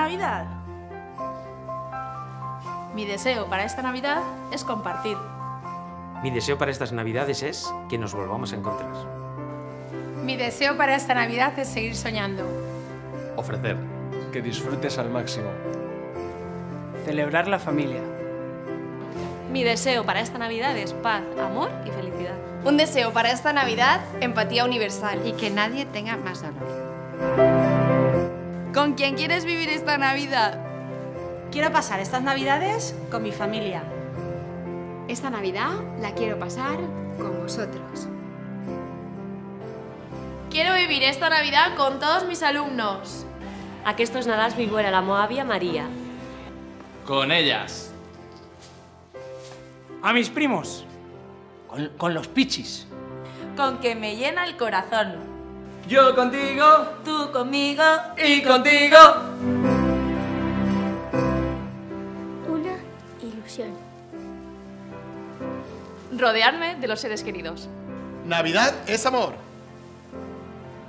Navidad? Mi deseo para esta Navidad es compartir. Mi deseo para estas Navidades es que nos volvamos a encontrar. Mi deseo para esta Navidad es seguir soñando. Ofrecer. Que disfrutes al máximo. Celebrar la familia. Mi deseo para esta Navidad es paz, amor y felicidad. Un deseo para esta Navidad, empatía universal. Y que nadie tenga más dolor. ¿Con quién quieres vivir esta Navidad? Quiero pasar estas Navidades con mi familia. Esta Navidad la quiero pasar con vosotros. Quiero vivir esta Navidad con todos mis alumnos. Aquestos Nadals vivo a la meva àvia María. Con ellas. A mis primos. Con los pichis. Con que me llena el corazón. Yo contigo. Tú conmigo. Y contigo. Una ilusión. Rodearme de los seres queridos. Navidad es amor.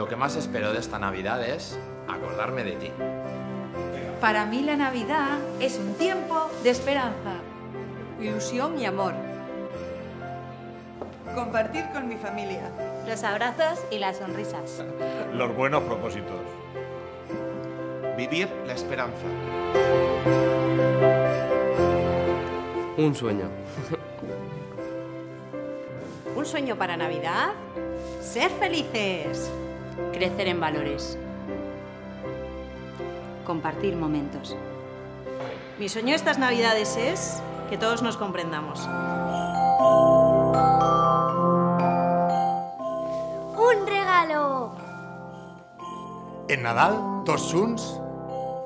Lo que más espero de esta Navidad es acordarme de ti. Para mí la Navidad es un tiempo de esperanza, Ilusión y amor. compartir con mi familia, los abrazos y las sonrisas. Los buenos propósitos. Vivir la esperanza. Un sueño. ¿Un sueño para Navidad? ¡Ser felices! Crecer en valores. Compartir momentos. Mi sueño estas Navidades es que todos nos comprendamos. ¡Un regalo! En Nadal, tots junts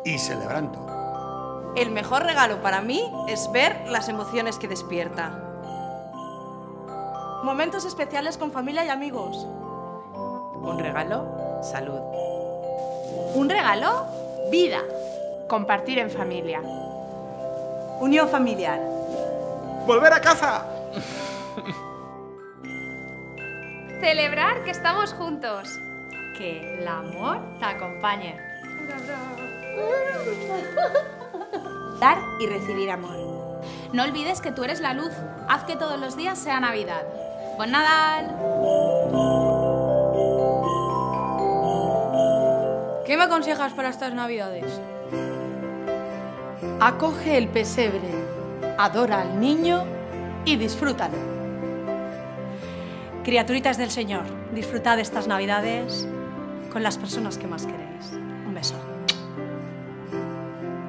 y celebrando. El mejor regalo para mí es ver las emociones que despierta. Momentos especiales con familia y amigos. Un regalo, salud. Un regalo, vida. Compartir en familia. Unión familiar. ¡Volver a casa! Celebrar que estamos juntos. Que el amor te acompañe. Dar y recibir amor. No olvides que tú eres la luz. Haz que todos los días sea Navidad. ¡Buen Nadal! ¿Qué me aconsejas para estas Navidades? Acoge el pesebre, adora al niño y disfrútalo. Criaturitas del Señor, disfrutad estas Navidades con las personas que más queréis. Un beso.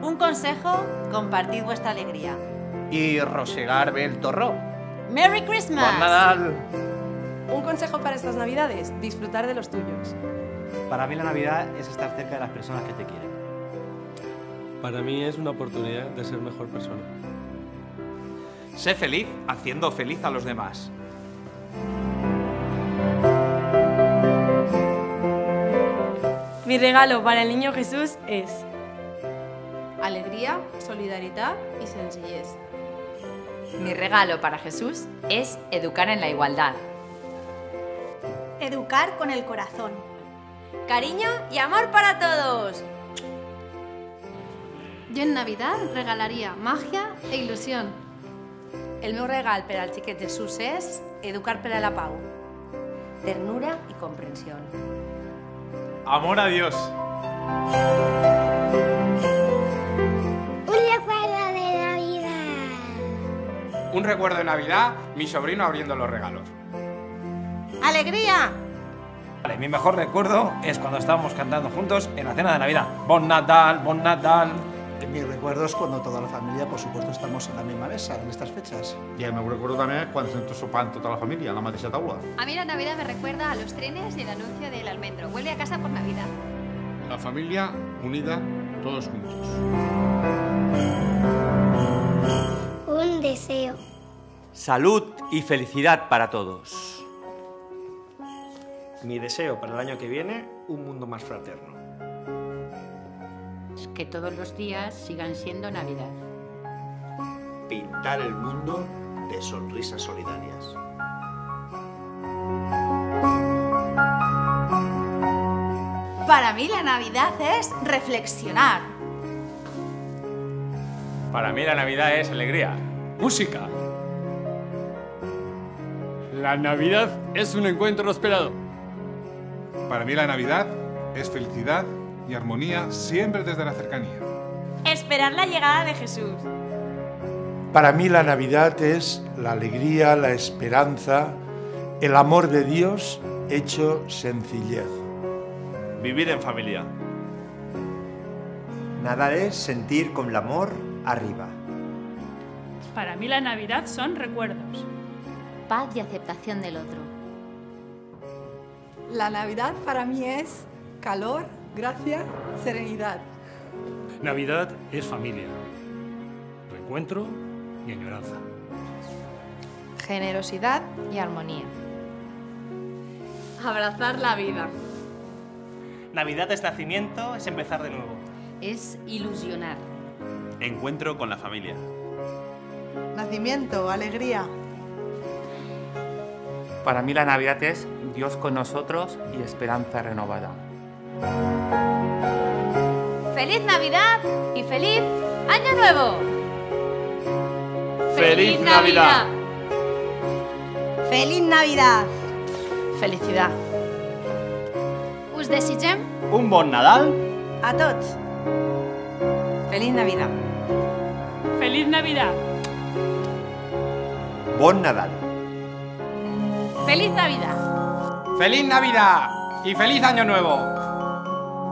Un consejo, compartid vuestra alegría. Y rosegar bé el torró. ¡Merry Christmas! Bon Nadal. Un consejo para estas Navidades, disfrutar de los tuyos. Para mí la Navidad es estar cerca de las personas que te quieren. Para mí es una oportunidad de ser mejor persona. Sé feliz haciendo feliz a los demás. Mi regalo para el niño Jesús es Alegría, solidaridad y sencillez. Mi regalo para Jesús es educar en la igualdad. Educar con el corazón. cariño y amor para todos. Jo en Navidad regalaria màgia e il·lusió. El meu regal per al xiquet Jesús és educar per a la pau, ternura i comprensió. Amor a Dios. Un recuerdo de Navidad. Un recuerdo de Navidad, mi sobrino abriendo los regalos. ¡Alegría! Vale, mi mejor recuerdo es cuando estábamos cantando juntos en la cena de Navidad. Bon Nadal, Bon Nadal. Mi recuerdo es cuando toda la familia, por supuesto, estamos en la misma mesa en estas fechas. I el meu recuerdo també és quan sento sopant tota la família a la mateixa taula. A mí la Navidad me recuerda a los trenes y el anuncio del almendro. Vuelve a casa por Navidad. La familia unida, todos juntos. Un deseo. Salud y felicidad para todos. Mi deseo para el año que viene, un mundo más fraterno. Que todos los días sigan siendo Navidad. Pintar el mundo de sonrisas solidarias. Para mí la Navidad es reflexionar, Para mí la Navidad es alegría, música. La Navidad es un encuentro esperado. Para mí la Navidad es felicidad y armonía siempre desde la cercanía. Esperar la llegada de Jesús. Para mí la Navidad es la alegría, la esperanza, el amor de Dios hecho sencillez. Vivir en familia. Nadar es sentir con el amor arriba. Para mí la Navidad son recuerdos. Paz y aceptación del otro. La Navidad para mí es calor, gracia, serenidad. Navidad es familia, reencuentro y añoranza. Generosidad y armonía. Abrazar la vida. Navidad es nacimiento, es empezar de nuevo. Es ilusionar. Encuentro con la familia. Nacimiento, alegría. Para mí la Navidad es Dios con nosotros y esperanza renovada. ¡Feliz Navidad y feliz Año Nuevo! ¡Feliz Navidad! ¡Feliz Navidad! Felicidad. Us desitgem Un bon Nadal a tots. ¡Feliz Navidad! ¡Feliz Navidad! Bon Nadal. ¡Feliz Navidad! ¡Feliz Navidad! ¡Y feliz Año Nuevo!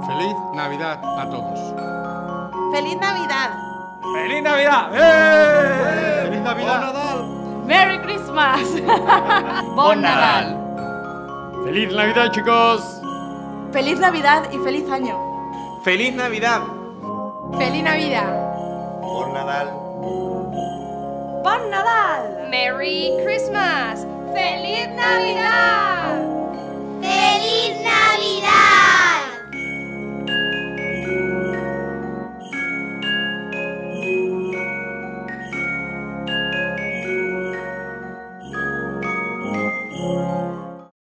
Feliz Navidad a todos. ¡Feliz Navidad! ¡Feliz Navidad! ¡Eh! ¡Feliz Navidad! ¡Merry Christmas! Bon Nadal. ¡Feliz Navidad, chicos! ¡Feliz Navidad y feliz año! ¡Feliz Navidad! ¡Feliz Navidad! Bon Nadal. ¡Bon Nadal! ¡Merry Christmas! ¡Feliz Navidad!